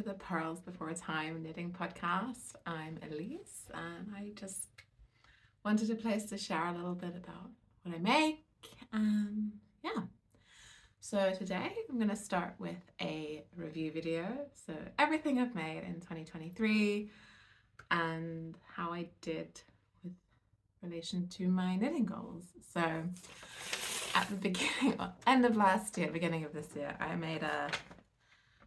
the Pearls Before Time knitting podcast. I'm Elise and I just wanted a place to share a little bit about what I make. Yeah. So today I'm going to start with a review video. So everything I've made in 2023 and how I did with relation to my knitting goals. So at the beginning, end of last year, beginning of this year, I made a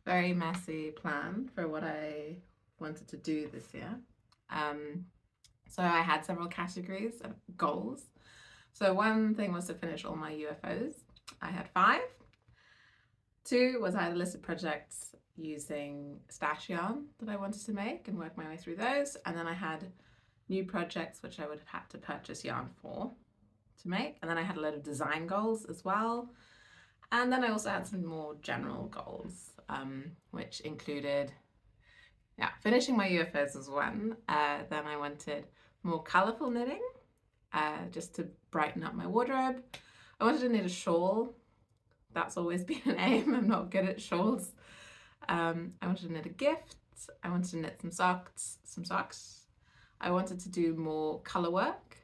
very messy plan for what I wanted to do this year. So I had several categories of goals. So one thing was to finish all my UFOs. I had 5. 2 was I had a list of projects using stash yarn that I wanted to make and work my way through those. And then I had new projects which I would have had to purchase yarn for to make. And then I had a load of design goals as well. And then I also had some more general goals, which included, finishing my UFOs was one. Then I wanted more colourful knitting, just to brighten up my wardrobe. I wanted to knit a shawl. That's always been an aim. I'm not good at shawls. I wanted to knit a gift. I wanted to knit some socks. I wanted to do more colour work.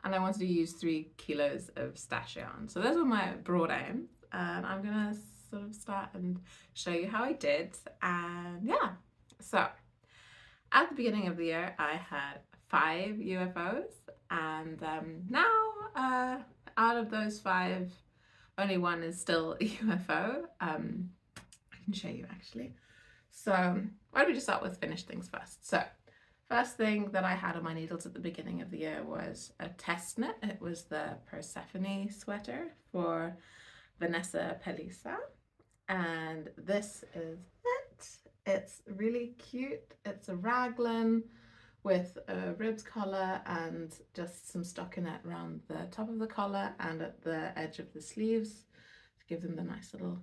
And I wanted to use 3 kilos of stash yarn. So those were my broad aims. And I'm going to sort of start and show you how I did. And yeah, so at the beginning of the year, I had 5 UFOs. And now out of those 5, only 1 is still a UFO. I can show you actually. So why don't we just start with finish things first. So first thing that I had on my needles at the beginning of the year was a test knit. It was the Persephone sweater for Vanessa Pelissa. And this is it. It's really cute. It's a raglan with a ribs collar and just some stockinette around the top of the collar and at the edge of the sleeves to give them the nice little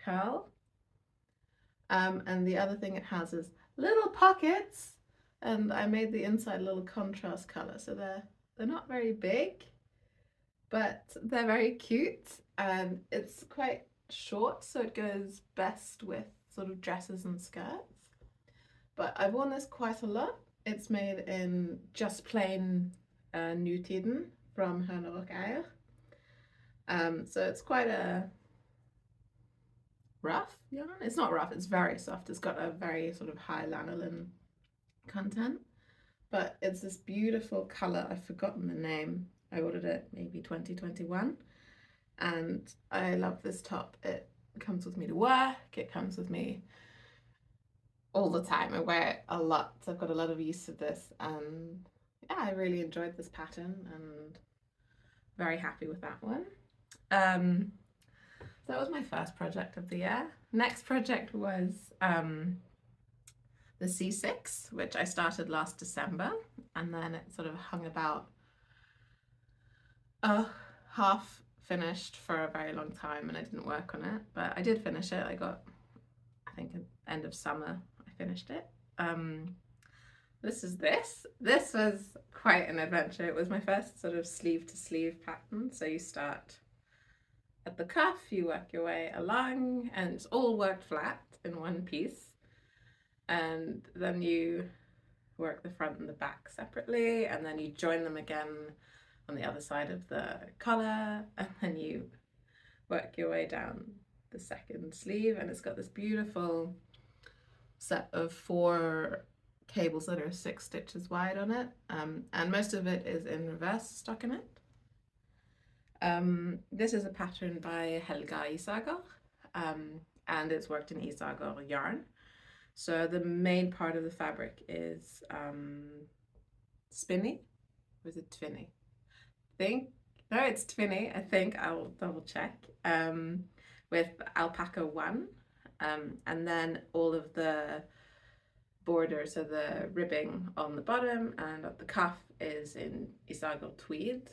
curl. And the other thing it has is little pockets. And I made the inside a little contrast color, so they're not very big, but they're very cute, and it's quite short, so it goes best with sort of dresses and skirts. But I've worn this quite a lot. It's made in just plain Nutiden from Edgar. So it's quite a rough yarn. It's not rough, it's very soft. It's got a very sort of high lanolin content, but it's this beautiful color. I've forgotten the name. I ordered it maybe 2021, and I love this top. It comes with me to work. It comes with me all the time. I wear it a lot, so I've got a lot of use of this, and yeah, I really enjoyed this pattern and very happy with that one. So that was my first project of the year. Next project was the C6, which I started last December, and then it sort of hung about half finished for a very long time, and I didn't work on it, but I did finish it. I got, I think, at the end of summer, I finished it. This is this. This was quite an adventure. It was my first sort of sleeve to sleeve pattern. So you start at the cuff, you work your way along, and it's all worked flat in one piece. And then you work the front and the back separately, and then you join them again on the other side of the collar, and then you work your way down the second sleeve, and it's got this beautiful set of 4 cables that are 6 stitches wide on it, and most of it is in reverse stockinette. This is a pattern by Helga Isager, and it's worked in Isager yarn. So the main part of the fabric is spinny, or is it twinny? It's twinny, I think. I'll double check. With alpaca 1, and then all of the border, so the ribbing on the bottom and at the cuff is in Isager tweed.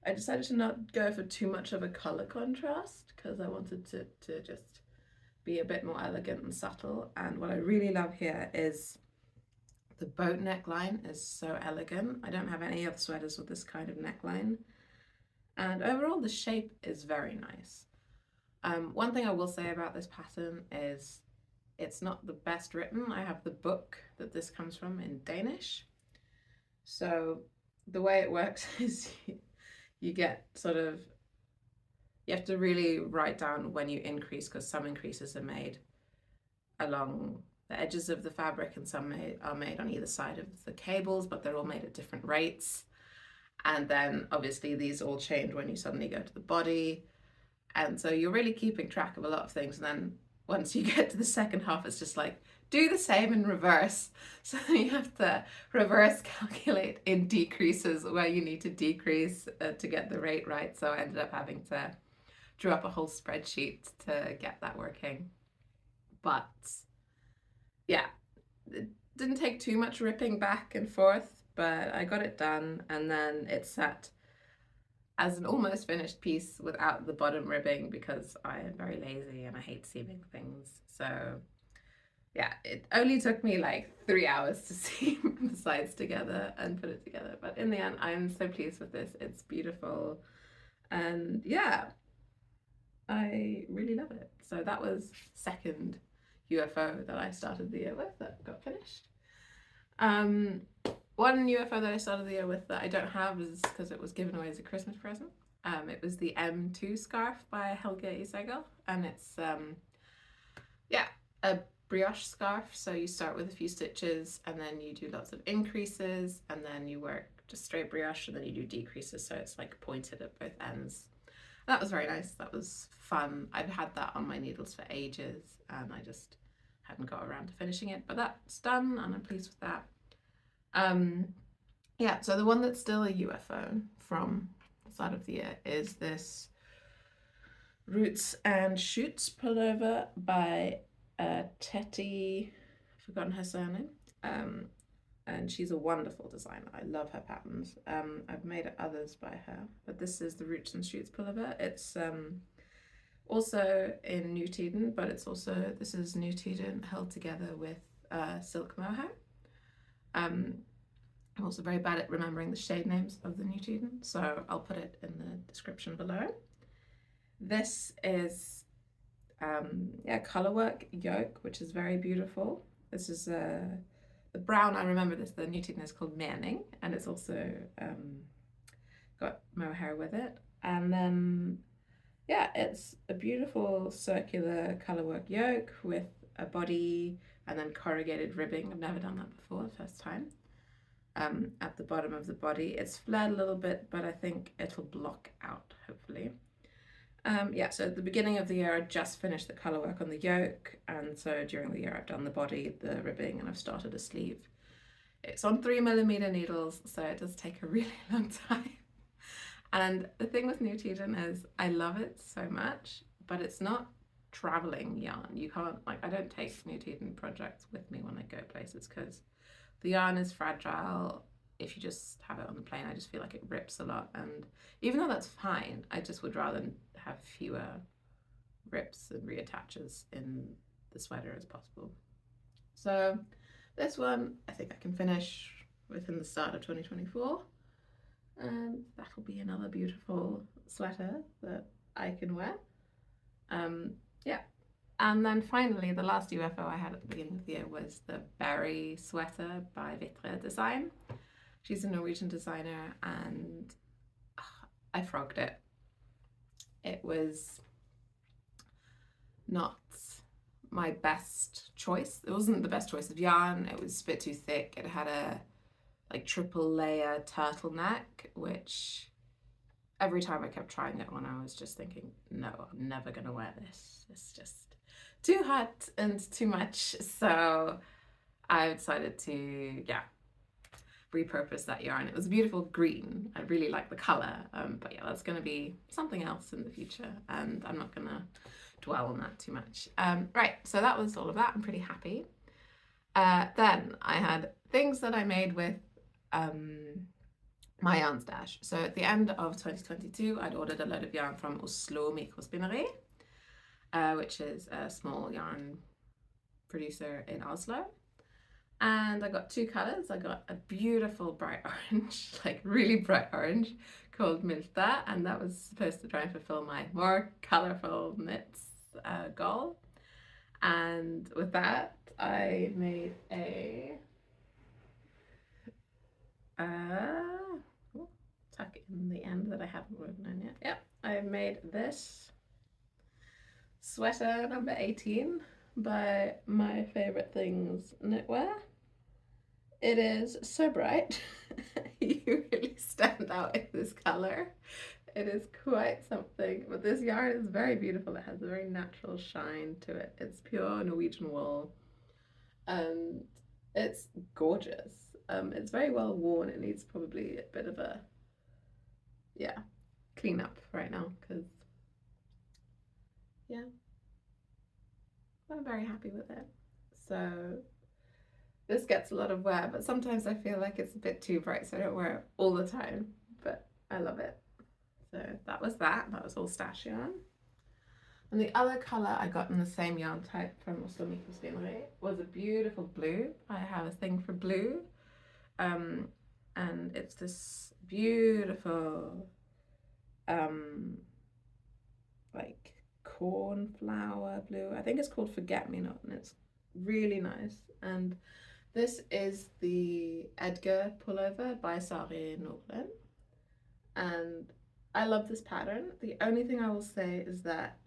I decided to not go for too much of a color contrast because I wanted to just be a bit more elegant and subtle. And what I really love here is the boat neckline is so elegant. I don't have any other sweaters with this kind of neckline. And overall the shape is very nice. One thing I will say about this pattern is it's not the best written. I have the book that this comes from in Danish. So the way it works is you get sort of, you have to really write down when you increase, because some increases are made along the edges of the fabric and some are made on either side of the cables, but they're all made at different rates. And then obviously these all change when you suddenly go to the body. And so you're really keeping track of a lot of things. And then once you get to the second half, it's just like, do the same in reverse. So you have to reverse calculate in decreases where you need to decrease to get the rate right. So I ended up having to draw up a whole spreadsheet to get that working. But yeah, it didn't take too much ripping back and forth, but I got it done, and then it sat as an almost finished piece without the bottom ribbing because I am very lazy and I hate seaming things. So yeah, it only took me like 3 hours to seam the sides together and put it together. But in the end, I'm so pleased with this. It's beautiful. And yeah, I really love it. So that was second UFO that I started the year with that got finished. One UFO that I started the year with that I don't have is because it was given away as a Christmas present. It was the M2 scarf by Helga Isager, and it's yeah, a brioche scarf. So you start with a few stitches and then you do lots of increases, and then you work just straight brioche, and then you do decreases, so it's like pointed at both ends. That was very nice. That was fun. I've had that on my needles for ages and I just hadn't got around to finishing it, but that's done and I'm pleased with that. Yeah, so the one that's still a UFO from the start of the year is this Roots and Shoots pullover by Teti, I've forgotten her surname, and she's a wonderful designer. I love her patterns. I've made others by her, but this is the Roots and Shoots pullover. It's also in Nutiden, but it's also, this is Nutiden held together with silk mohair. I'm also very bad at remembering the shade names of the Nutiden, so I'll put it in the description below. This is yeah, colorwork yoke, which is very beautiful. This is the brown, I remember this, the Nutiden is called Muiríní, and it's also got mohair with it. And then yeah, it's a beautiful circular colorwork yoke with a body and then corrugated ribbing. I've never done that before, first time. At the bottom of the body, it's flared a little bit, but I think it'll block out, hopefully. Yeah, so at the beginning of the year, I just finished the colorwork on the yoke, and so during the year I've done the body, the ribbing, and I've started a sleeve. It's on 3mm needles, so it does take a really long time. And the thing with Nutiden is I love it so much, but it's not traveling yarn. You can't, like, I don't take Nutiden projects with me when I go places because the yarn is fragile. If you just have it on the plane, I just feel like it rips a lot. And even though that's fine, I just would rather have fewer rips and reattaches in the sweater as possible. So this one, I think I can finish within the start of 2024. And that'll be another beautiful sweater that I can wear. Yeah. And then finally, the last UFO I had at the beginning of the year was the berry sweater by Vitre Design. She's a Norwegian designer, and I frogged it. It was not my best choice. It wasn't the best choice of yarn. It was a bit too thick. It had a like triple layer turtleneck, which every time I kept trying it on, I was just thinking, no, I'm never gonna wear this. It's just too hot and too much. So I decided to, yeah, repurpose that yarn. It was a beautiful green. I really like the color, but yeah, that's gonna be something else in the future, and I'm not gonna dwell on that too much. Right, so that was all of that. I'm pretty happy. Then I had things that I made with my yarn stash. So at the end of 2022, I'd ordered a load of yarn from Oslo Mikrospinneri, which is a small yarn producer in Oslo. And I got two colors. I got a beautiful bright orange, like really bright orange, called Milta, and that was supposed to try and fulfill my more colorful knits goal. And with that, I made a tuck in the end that I haven't woven in yet. Yep, I made this sweater number 18 by My Favorite Things Knitwear. It is so bright. You really stand out in this color. It is quite something, but this yarn is very beautiful. It has a very natural shine to it. It's pure Norwegian wool and it's gorgeous. It's very well worn. It needs probably a bit of a clean up right now because I'm very happy with it. So this gets a lot of wear, but sometimes I feel like it's a bit too bright, so I don't wear it all the time, but I love it. So that was all stash yarn. And the other color I got in the same yarn type from Purlsbeforethyme was a beautiful blue. I have a thing for blue. And it's this beautiful like cornflower blue. I think it's called Forget Me Not, and it's really nice. And this is the Edgar pullover by Sari and Nordlund. And I love this pattern. The only thing I will say is that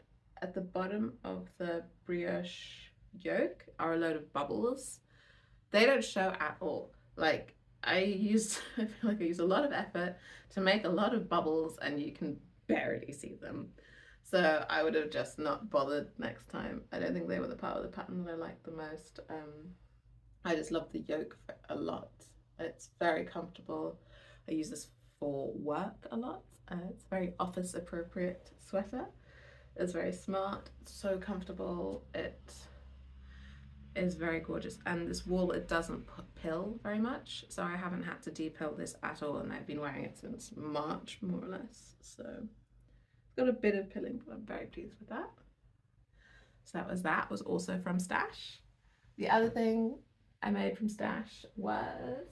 at the bottom of the brioche yoke are a load of bubbles. They don't show at all. Like I feel like I use a lot of effort to make a lot of bubbles and you can barely see them. So I would have just not bothered next time. I don't think they were the part of the pattern that I liked the most. I just love the yoke a lot. It's very comfortable. I use this for work a lot. It's a very office appropriate sweater. It's very smart, so comfortable. It is very gorgeous. And this wool, it doesn't pill very much. So I haven't had to depill this at all. And I've been wearing it since March, more or less. So it's got a bit of pilling, but I'm very pleased with that. So that was also from Stash. The other thing I made from Stash was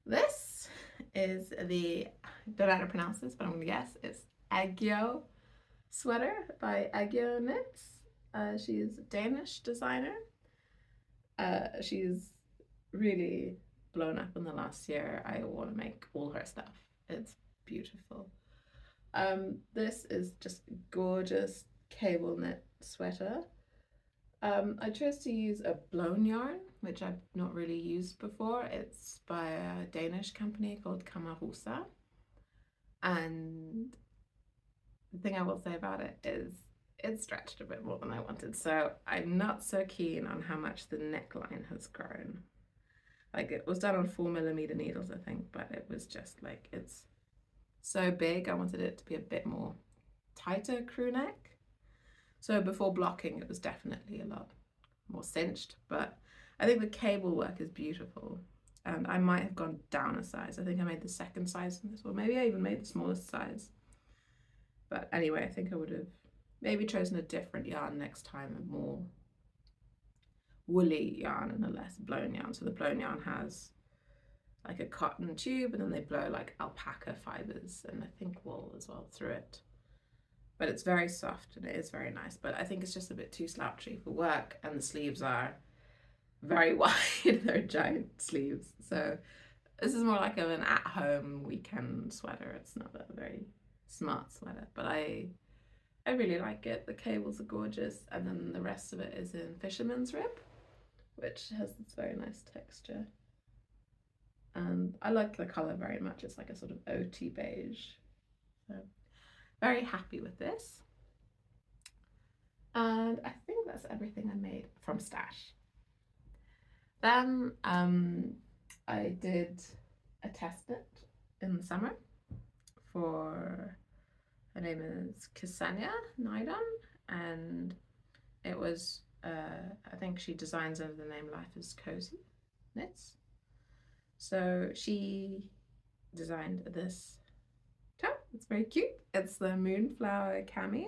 this. Is the, I don't know how to pronounce this, but I'm gonna guess it's Aegyo sweater by Aegyo Knits. She's a Danish designer. She's really blown up in the last year. I want to make all her stuff. It's beautiful. This is just a gorgeous cable knit sweater. I chose to use a blown yarn, which I've not really used before. It's by a Danish company called Camisole. And the thing I will say about it is it stretched a bit more than I wanted. So I'm not so keen on how much the neckline has grown. Like it was done on 4mm needles, I think, but it was just like, it's so big. I wanted it to be a bit more tighter crew neck. So before blocking, it was definitely a lot more cinched, but I think the cable work is beautiful. And I might have gone down a size. I think I made the second size in this one. Maybe I even made the smallest size. But anyway, I think I would have maybe chosen a different yarn next time, a more woolly yarn and a less blown yarn. So the blown yarn has like a cotton tube and then they blow like alpaca fibers and I think wool as well through it. But it's very soft and it is very nice. But I think it's just a bit too slouchy for work and the sleeves are very wide. They're giant sleeves. So this is more like an at-home weekend sweater. It's not a very smart sweater, but I really like it. The cables are gorgeous and then the rest of it is in fisherman's rib, which has this very nice texture. And I like the colour very much. It's like a sort of OT beige. So very happy with this. And I think that's everything I made from Stash. Then I did a test knit in the summer for, her name is Ksenia Naidyon, and it was, I think she designs under the name Life is Cozy Knits. So she designed this top. It's very cute. It's the Moonflower cami.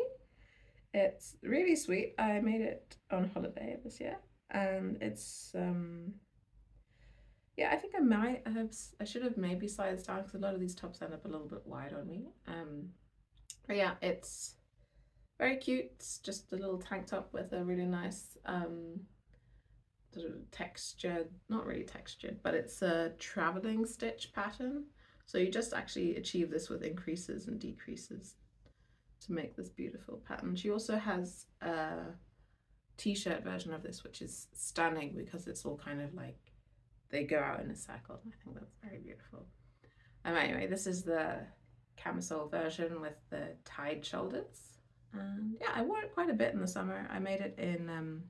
It's really sweet. I made it on holiday this year, and it's yeah, I think I should have maybe sized down because a lot of these tops end up a little bit wide on me. But yeah, it's very cute. It's just a little tank top with a really nice sort of textured, not really textured, but it's a traveling stitch pattern. So you just actually achieve this with increases and decreases to make this beautiful pattern. She also has a t-shirt version of this, which is stunning because it's all kind of like they go out in a circle. I think that's very beautiful. Anyway, this is the camisole version with the tied shoulders. And yeah, I wore it quite a bit in the summer. I made it in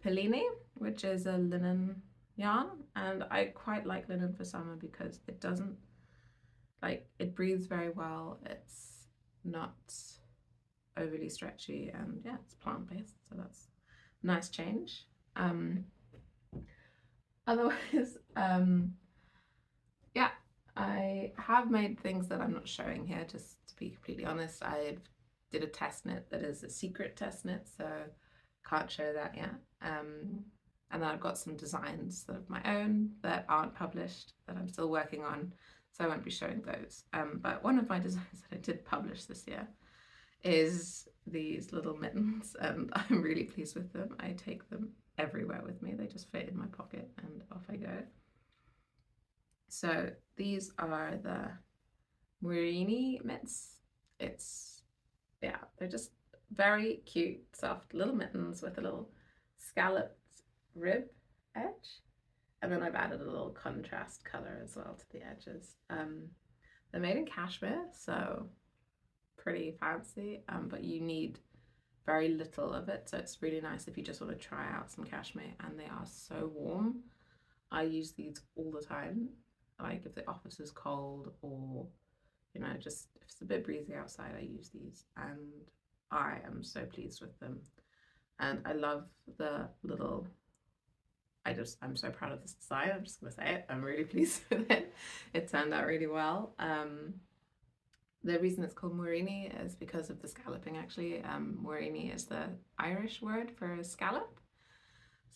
Muiríní, which is a linen yarn, and I quite like linen for summer because it doesn't, like, it breathes very well. It's not overly stretchy, and yeah, it's plant-based, so that's a nice change. Otherwise, yeah, I have made things that I'm not showing here, just to be completely honest. I did a test knit that is a secret test knit, so can't show that yet. And then I've got some designs of my own that aren't published that I'm still working on, so I won't be showing those. But one of my designs that I did publish this year is these little mittens, and I'm really pleased with them. I take them everywhere with me. They just fit in my pocket and off I go. So these are the Muiríní mitts. Yeah, they're just very cute, soft little mittens with a little scalloped rib edge. And then I've added a little contrast color as well to the edges. They're made in cashmere, so pretty fancy, but you need very little of it, so it's really nice if you just want to try out some cashmere, and they are so warm. I use these all the time, like if the office is cold, or you know, just if it's a bit breezy outside, I use these, and I am so pleased with them. And I love the little, I'm so proud of this design. I'm just gonna say it. I'm really pleased with it. It turned out really well. The reason it's called Muiríní is because of the scalloping, actually. Muiríní is the Irish word for scallop.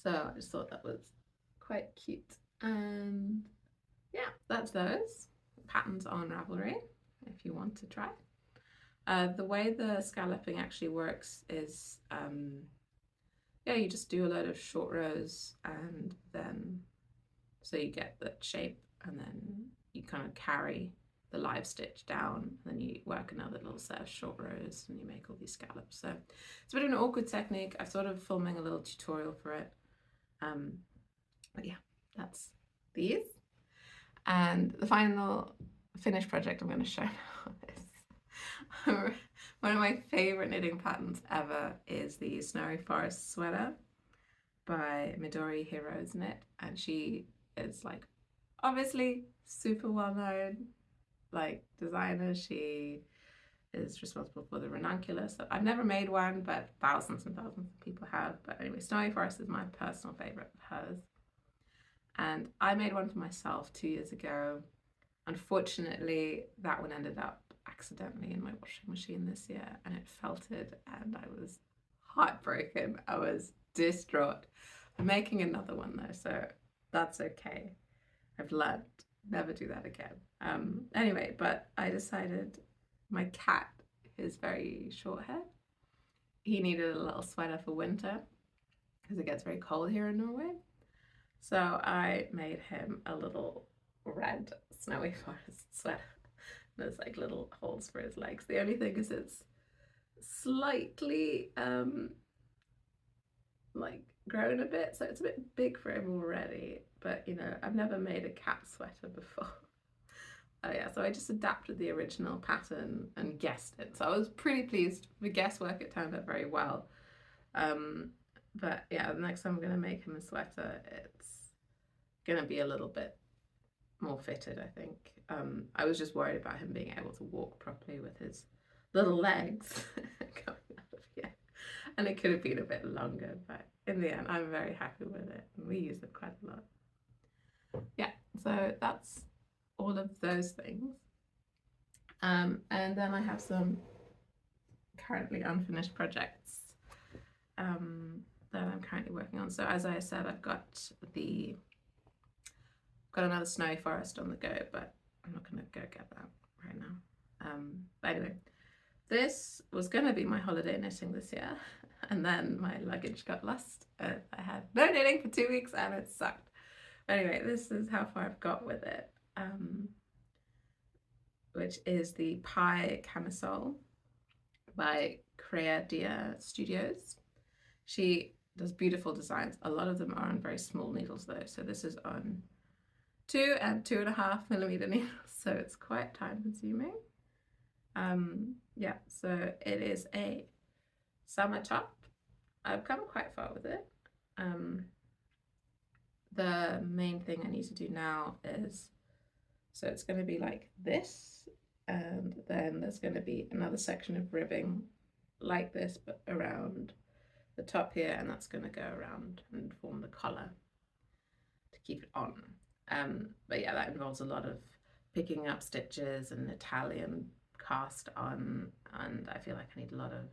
So I just thought that was quite cute. And yeah, that's those patterns on Ravelry if you want to try. The way the scalloping actually works is, yeah, you just do a load of short rows, and then so you get the shape, and then you kind of carry the live stitch down, and then you work another little set of short rows, and you make all these scallops. So it's a bit of an awkward technique. I'm sort of filming a little tutorial for it. But yeah, that's these. And the final finished project I'm going to show now is one of my favorite knitting patterns ever is the Snowy Forest sweater by Midori Heroes Knit, and she is like obviously super well known like designer. She is responsible for the ranunculus. So I've never made one, but thousands and thousands of people have. But anyway, Snowy Forest is my personal favorite of hers, and I made one for myself 2 years ago. Unfortunately, that one ended up accidentally in my washing machine this year, and it felted, and I was heartbroken. I was distraught. I'm making another one though, so that's okay. I've learned never do that again. Anyway, but I decided my cat is very short haired. He needed a little sweater for winter because it gets very cold here in Norway. So I made him a little red Snowy Forest sweater. There's like little holes for his legs. The only thing is it's slightly like grown a bit, so it's a bit big for him already. But you know, I've never made a cat sweater before. Oh yeah, so I just adapted the original pattern and guessed it. So I was pretty pleased. The guesswork, it turned out very well. But yeah, the next time I'm gonna make him a sweater, it's gonna be a little bit more fitted, I think. I was just worried about him being able to walk properly with his little legs coming out of here. And it could have been a bit longer, but in the end, I'm very happy with it. And we use it quite a lot. Yeah, so that's all of those things. And then I have some currently unfinished projects that I'm currently working on. So as I said, I've got another Snowy Forest on the go, but I'm not going to go get that right now. But anyway, this was going to be my holiday knitting this year, and then my luggage got lost. I had no knitting for 2 weeks and it sucked. Anyway, this is how far I've got with it, which is the Pie Camisole by Ksenia Studios. She does beautiful designs. A lot of them are on very small needles though. So this is on 2 and 2.5 millimeter needles. So it's quite time consuming. Yeah, so it is a summer top. I've come quite far with it. The main thing I need to do now is, so it's going to be like this, and then there's going to be another section of ribbing like this, but around the top here, and that's going to go around and form the collar to keep it on. But yeah, that involves a lot of picking up stitches and Italian cast on, and I feel like I need a lot of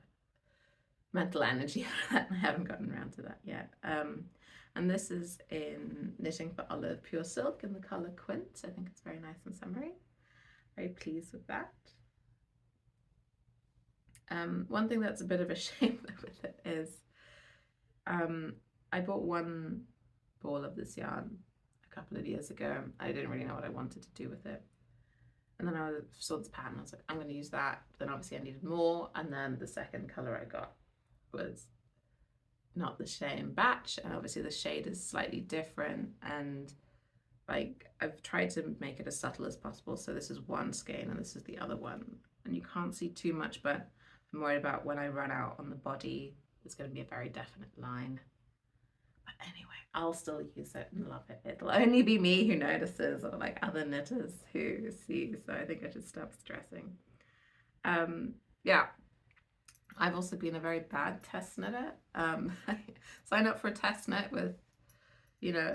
mental energy for that, and I haven't gotten around to that yet. And this is in Knitting for Olive Pure Silk in the colour Quint. I think it's very nice and summery. Very pleased with that. One thing that's a bit of a shame with it is I bought one ball of this yarn a couple of years ago. I didn't really know what I wanted to do with it. And then I saw this pattern, I was like, I'm going to use that. Then obviously I needed more, and then the second colour I got was not the same batch, and obviously the shade is slightly different, and like I've tried to make it as subtle as possible. So this is one skein and this is the other one, and you can't see too much, but I'm worried about when I run out on the body, it's going to be a very definite line. But anyway, I'll still use it and love it. It'll only be me who notices, or like other knitters who see, so I think I should stop stressing. Yeah, I've also been a very bad test knitter. I signed up for a test knit with, you know,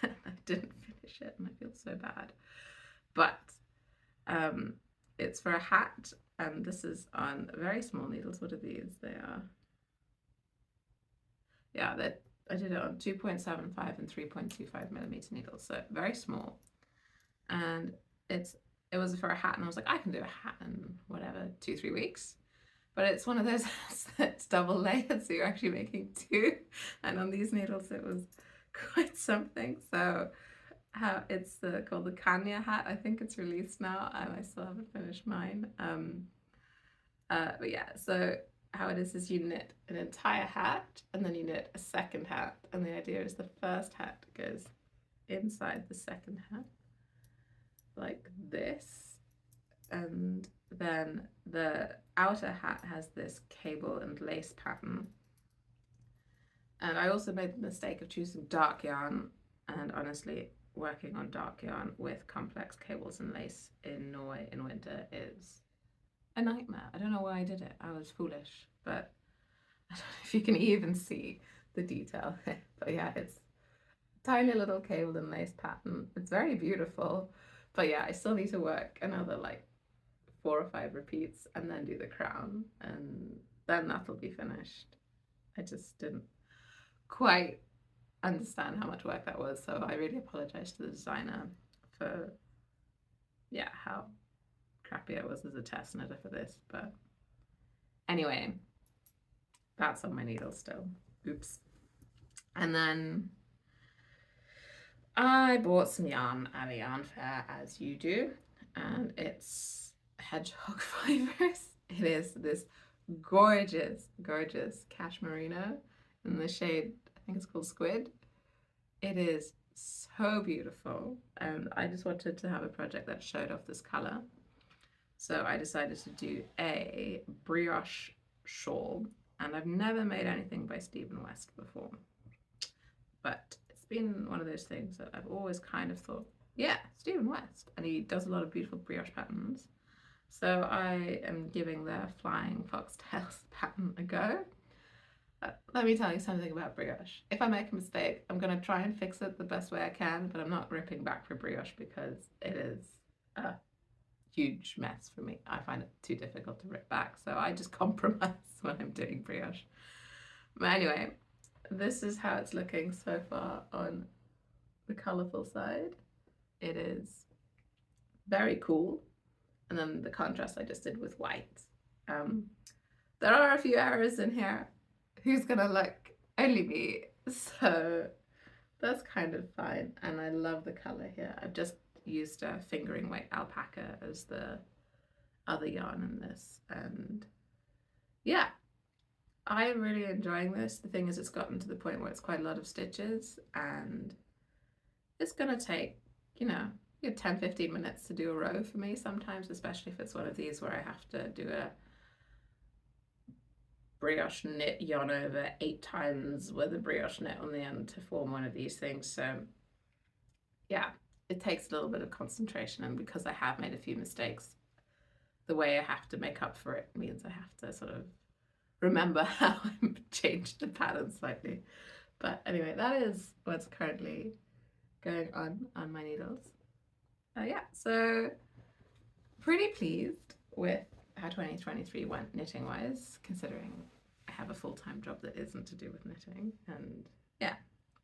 I didn't finish it and I feel so bad. But it's for a hat, and this is on very small needles. What are these? They are, yeah, that I did it on 2.75 and 3.25 millimeter needles, so very small. And it was for a hat, and I was like, I can do a hat in whatever, 2-3 weeks. But it's one of those hats that's double layered, so you're actually making 2. And on these needles, it was quite something. So it's called the Khanya hat. I think it's released now, and I still haven't finished mine. But yeah, so how it is you knit an entire hat, and then you knit a second hat. And the idea is the first hat goes inside the second hat, like this. And then the outer hat has this cable and lace pattern. And I also made the mistake of choosing dark yarn, and honestly, working on dark yarn with complex cables and lace in Norway in winter is a nightmare. I don't know why I did it. I was foolish, but I don't know if you can even see the detail. But yeah, it's a tiny little cable and lace pattern. It's very beautiful, but yeah, I still need to work another like 4 or 5 repeats and then do the crown, and then that'll be finished. I just didn't quite understand how much work that was, so I really apologize to the designer for, yeah, how crappy I was as a test knitter for this. But anyway, that's on my needle still. Oops. And then I bought some yarn at a yarn fair, as you do, and it's hedgehog fibers. It is this gorgeous cashmerino in the shade, I think it's called Squid. It is so beautiful, and I just wanted to have a project that showed off this color. So I decided to do a brioche shawl, and I've never made anything by Stephen West before, but it's been one of those things that I've always kind of thought, yeah, Stephen West, and he does a lot of beautiful brioche patterns. So I am giving the Flying Foxtails pattern a go. Let me tell you something about brioche. If I make a mistake, I'm going to try and fix it the best way I can, but I'm not ripping back for brioche because it is a huge mess for me. I find it too difficult to rip back, so I just compromise when I'm doing brioche. But anyway, this is how it's looking so far on the colourful side. It is very cool. And then the contrast I just did with white There are a few errors in here. Who's gonna look? Only me. So that's kind of fine. And I love the color here. I've just used a fingering weight alpaca as the other yarn in this. And yeah, I am really enjoying this. The thing is, it's gotten to the point where it's quite a lot of stitches, and it's gonna take, you know, 10-15 minutes to do a row for me sometimes, especially if it's one of these where I have to do a brioche knit yarn over 8 times with a brioche knit on the end to form one of these things. So yeah, it takes a little bit of concentration, and because I have made a few mistakes, the way I have to make up for it means I have to sort of remember how I've changed the pattern slightly. But anyway, that is what's currently going on my needles. Yeah, so pretty pleased with how 2023 went knitting wise, considering I have a full-time job that isn't to do with knitting, and yeah,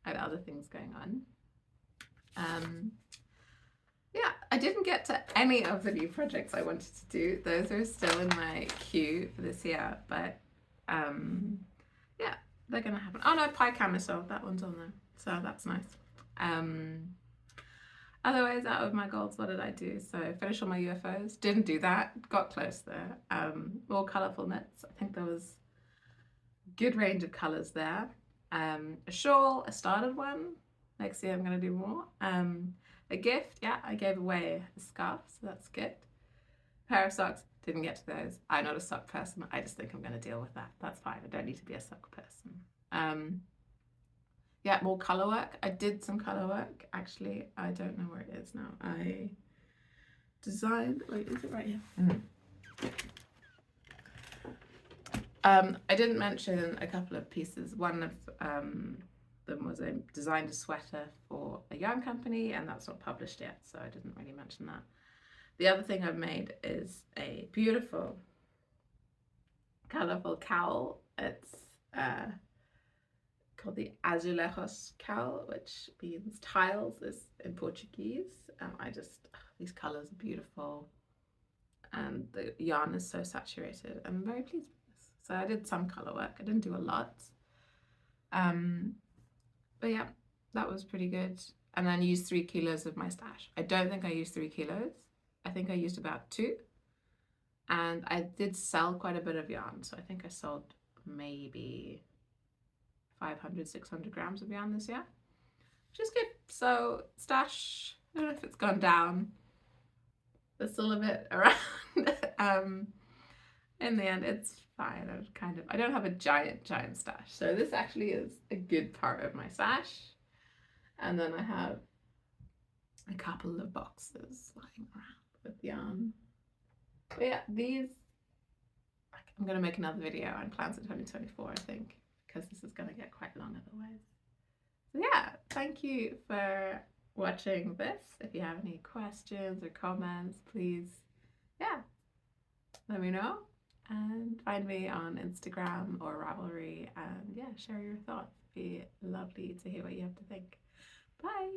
I have other things going on. Yeah, I didn't get to any of the new projects I wanted to do. Those are still in my queue for this year, but yeah, they're gonna happen. Oh no, Camisole, that one's on there, so that's nice. Otherwise, out of my goals, what did I do? So finish all my UFOs. Didn't do that. Got close there. More colourful knits. I think there was a good range of colours there. A shawl. I started one. Next year I'm going to do more. A gift. Yeah, I gave away a scarf, so that's good. A pair of socks. Didn't get to those. I'm not a sock person. I just think I'm going to deal with that. That's fine. I don't need to be a sock person. Yeah, more colour work. I did some colour work, actually. I don't know where it is now. I designed, wait, is it right here? I didn't mention a couple of pieces. One of them was I designed a sweater for a yarn company, and that's not published yet, so I didn't really mention that. The other thing I've made is a beautiful, colourful cowl. It's called the Azulejos Cowl, which means tiles is in Portuguese. These colours are beautiful, and the yarn is so saturated. I'm very pleased with this. So I did some colour work. I didn't do a lot. But yeah, that was pretty good. And then used 3 kilos of my stash. I don't think I used 3 kilos. I think I used about 2. And I did sell quite a bit of yarn. So I think I sold maybe 500-600 grams of yarn this year, which is good. So stash, I don't know if it's gone down. There's still a bit around. In the end, it's fine. I don't have a giant stash. So this actually is a good part of my stash. And then I have a couple of boxes lying around with yarn. But yeah, these, I'm going to make another video on plans for 2024, I think, because this is going to get quite long otherwise. So yeah, thank you for watching this. If you have any questions or comments, please, yeah, let me know. And find me on Instagram or Ravelry, and yeah, share your thoughts. It'd be lovely to hear what you have to think. Bye!